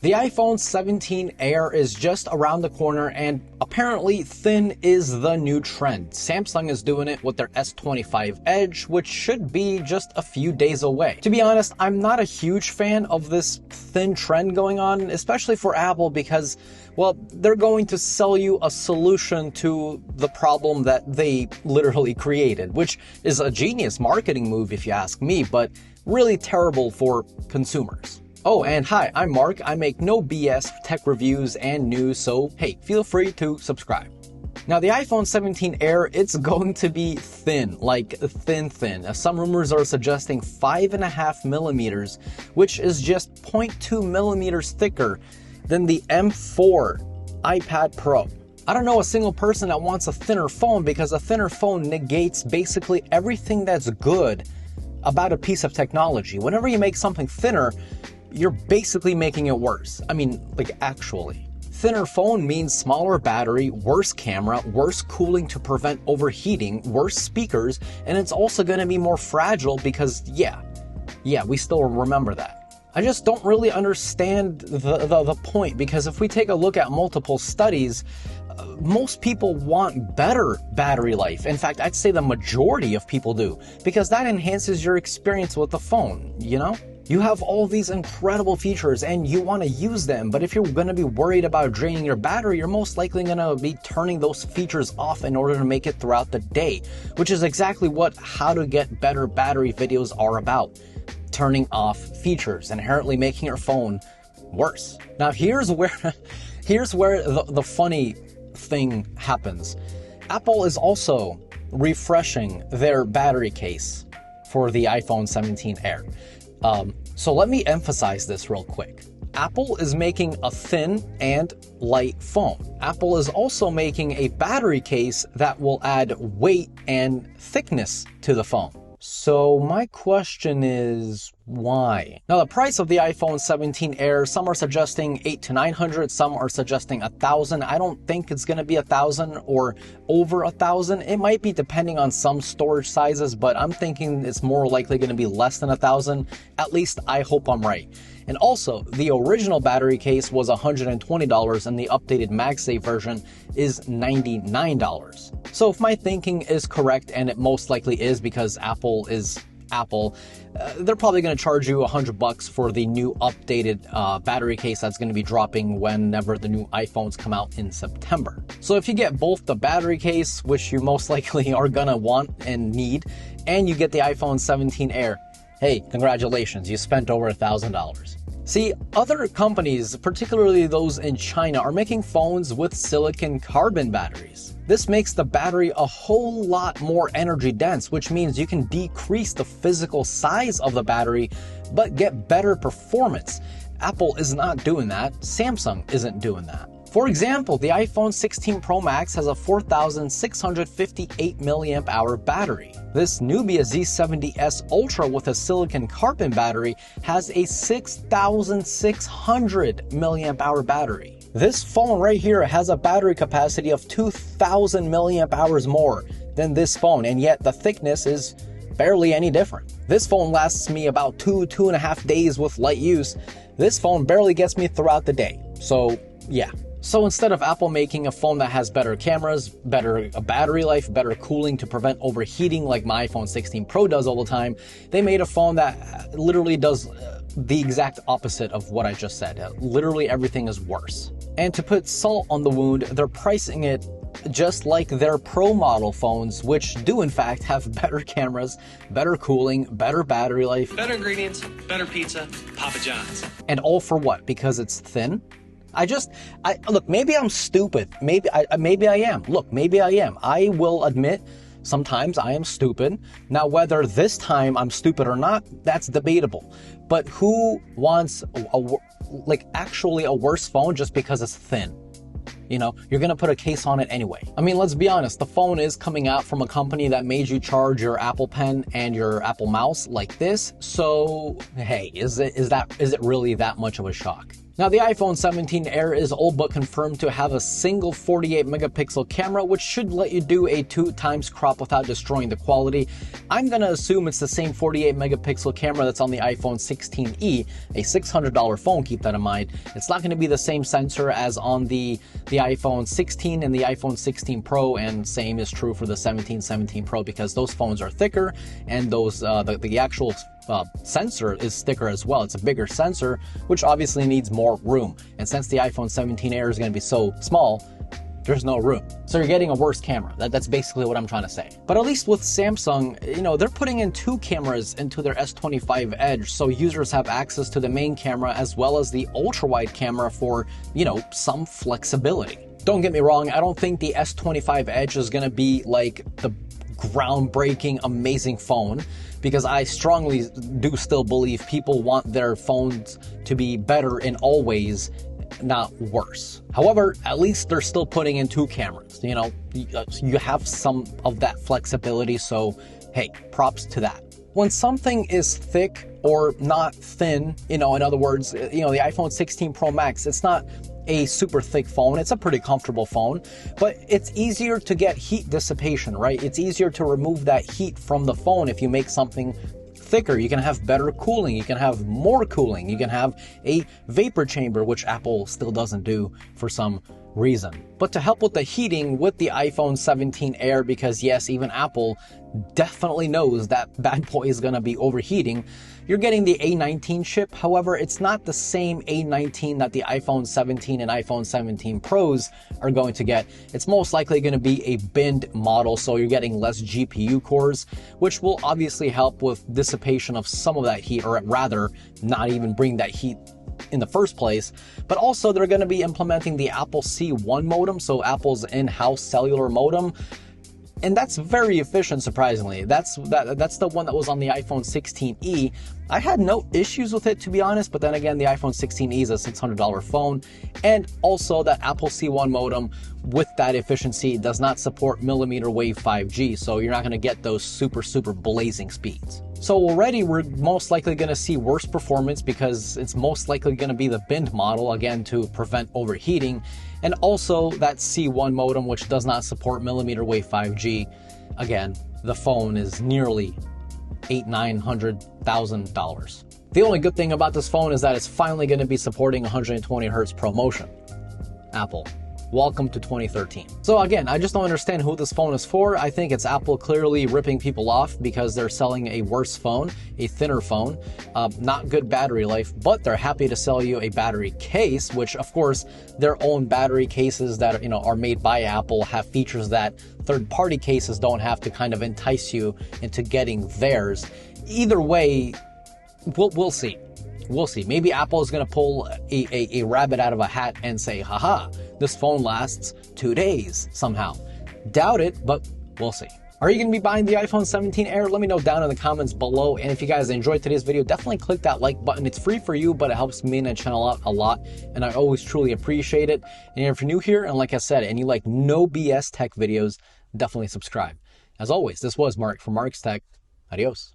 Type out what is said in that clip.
The iPhone 17 Air is just around the corner, and apparently thin is the new trend. Samsung is doing it with their S25 Edge, which should be just a few days away. To be honest, I'm not a huge fan of this thin trend going on, especially for Apple, because, well, they're going to sell you a solution to the problem that they literally created, which is a genius marketing move if you ask me, but really terrible for consumers. Oh, and hi, I'm Mark. I make no BS tech reviews and news, so hey, feel free to subscribe. Now, the iPhone 17 Air, it's going to be thin, like thin. Some rumors are suggesting 5.5 millimeters, which is just 0.2 millimeters thicker than the M4 iPad Pro. I don't know a single person that wants a thinner phone, because a thinner phone negates basically everything that's good about a piece of technology. Whenever you make something thinner, you're basically making it worse. I mean, like, actually. Thinner phone means smaller battery, worse camera, worse cooling to prevent overheating, worse speakers, and it's also going to be more fragile because, yeah, we still remember that. I just don't really understand the point, because if we take a look at multiple studies, most people want better battery life. In fact, I'd say the majority of people do, because that enhances your experience with the phone, you know? You have all these incredible features and you want to use them, but if you're going to be worried about draining your battery, you're most likely going to be turning those features off in order to make it throughout the day, which is exactly what how to get better battery videos are about. Turning off features, inherently making your phone worse. Now, here's where the funny thing happens. Apple is also refreshing their battery case for the iPhone 17 Air. So let me emphasize this real quick. Apple is making a thin and light phone. Apple is also making a battery case that will add weight and thickness to the phone. So my question is, why? Now, the price of the iPhone 17 Air, some are suggesting $800 to $900, some are suggesting $1,000. I don't think it's going to be $1,000 or over $1,000. It might be depending on some storage sizes, but I'm thinking it's more likely going to be less than $1,000. At least I hope I'm right. And also, the original battery case was $120 and the updated MagSafe version is $99. So if my thinking is correct, and it most likely is because Apple is Apple, they're probably going to charge you $100 for the new updated battery case that's going to be dropping whenever the new iPhones come out in September. So if you get both the battery case, which you most likely are going to want and need, and you get the iPhone 17 Air, hey, congratulations, you spent over $1,000. See, other companies, particularly those in China, are making phones with silicon carbon batteries. This makes the battery a whole lot more energy dense, which means you can decrease the physical size of the battery, but get better performance. Apple is not doing that. Samsung isn't doing that. For example, the iPhone 16 Pro Max has a 4,658 mAh battery. This Nubia Z70S Ultra with a silicon carbon battery has a 6,600 mAh battery. This phone right here has a battery capacity of 2,000 mAh more than this phone, and yet the thickness is barely any different. This phone lasts me about 2.5 days with light use. This phone barely gets me throughout the day. So, yeah. So instead of Apple making a phone that has better cameras, better battery life, better cooling to prevent overheating like my iPhone 16 Pro does all the time, they made a phone that literally does the exact opposite of what I just said. Literally everything is worse. And to put salt on the wound, they're pricing it just like their Pro model phones, which do in fact have better cameras, better cooling, better battery life. Better ingredients, better pizza, Papa John's. And all for what? Because it's thin? Look, maybe I'm stupid. Maybe I am. Look, maybe I am. I will admit sometimes I am stupid. Now, whether this time I'm stupid or not, that's debatable. But who wants actually a worse phone just because it's thin? You know, you're going to put a case on it anyway. I mean, let's be honest. The phone is coming out from a company that made you charge your Apple Pen and your Apple Mouse like this. So, hey, is it really that much of a shock? Now, the iPhone 17 Air is all but confirmed to have a single 48 megapixel camera, which should let you do a 2x crop without destroying the quality. I'm going to assume it's the same 48 megapixel camera that's on the iPhone 16e, a $600 phone, keep that in mind. It's not going to be the same sensor as on the iPhone 16 and the iPhone 16 Pro, and same is true for the 17 Pro, because those phones are thicker, and those the actual sensor is thicker as well. It's a bigger sensor, which obviously needs more room. And since the iPhone 17 Air is going to be so small, there's no room. So you're getting a worse camera. That's basically what I'm trying to say. But at least with Samsung, you know, they're putting in 2 cameras into their S25 Edge, so users have access to the main camera as well as the ultra-wide camera for, you know, some flexibility. Don't get me wrong, I don't think the S25 Edge is going to be like the groundbreaking, amazing phone, because I strongly do still believe people want their phones to be better in all ways, not worse. However, at least they're still putting in 2 cameras. You know, you have some of that flexibility, so hey, props to that. When something is thick or not thin, you know, in other words, you know, the iPhone 16 Pro Max, it's not a super thick phone. It's a pretty comfortable phone, but it's easier to get heat dissipation, right? It's easier to remove that heat from the phone if you make something thicker. You can have better cooling, you can have more cooling, you can have a vapor chamber, which Apple still doesn't do for some reason. But to help with the heating with the iPhone 17 Air, because yes, even Apple definitely knows that bad boy is going to be overheating, you're getting the A19 chip. However, it's not the same A19 that the iPhone 17 and iPhone 17 Pros are going to get. It's most likely going to be a binned model, so you're getting less GPU cores, which will obviously help with dissipation of some of that heat, or rather not even bring that heat in the first place. But also they're going to be implementing the Apple C1 modem, so Apple's in-house cellular modem. And that's very efficient, surprisingly. That's the one that was on the iPhone 16e. I had no issues with it, to be honest, but then again, the iPhone 16e is a $600 phone. And also that Apple C1 modem with that efficiency does not support millimeter wave 5G, so you're not going to get those super blazing speeds. So already we're most likely going to see worse performance, because it's most likely going to be the binned model, again, to prevent overheating. And also that C1 modem, which does not support millimeter wave 5G. Again, the phone is nearly $800,000-$900,000. The only good thing about this phone is that it's finally going to be supporting 120 Hz ProMotion. Apple, welcome to 2013. So again, I just don't understand who this phone is for. I think it's Apple clearly ripping people off because they're selling a worse phone, a thinner phone, not good battery life, but they're happy to sell you a battery case, which of course their own battery cases that are made by Apple have features that third-party cases don't have to kind of entice you into getting theirs. Either way, we'll see. We'll see. Maybe Apple is going to pull a rabbit out of a hat and say, haha, this phone lasts 2 days somehow. Doubt it, but we'll see. Are you going to be buying the iPhone 17 Air? Let me know down in the comments below. And if you guys enjoyed today's video, definitely click that like button. It's free for you, but it helps me and the channel out a lot. And I always truly appreciate it. And if you're new here, and like I said, and you like no BS tech videos, definitely subscribe. As always, this was Mark from Mark's Tech. Adios.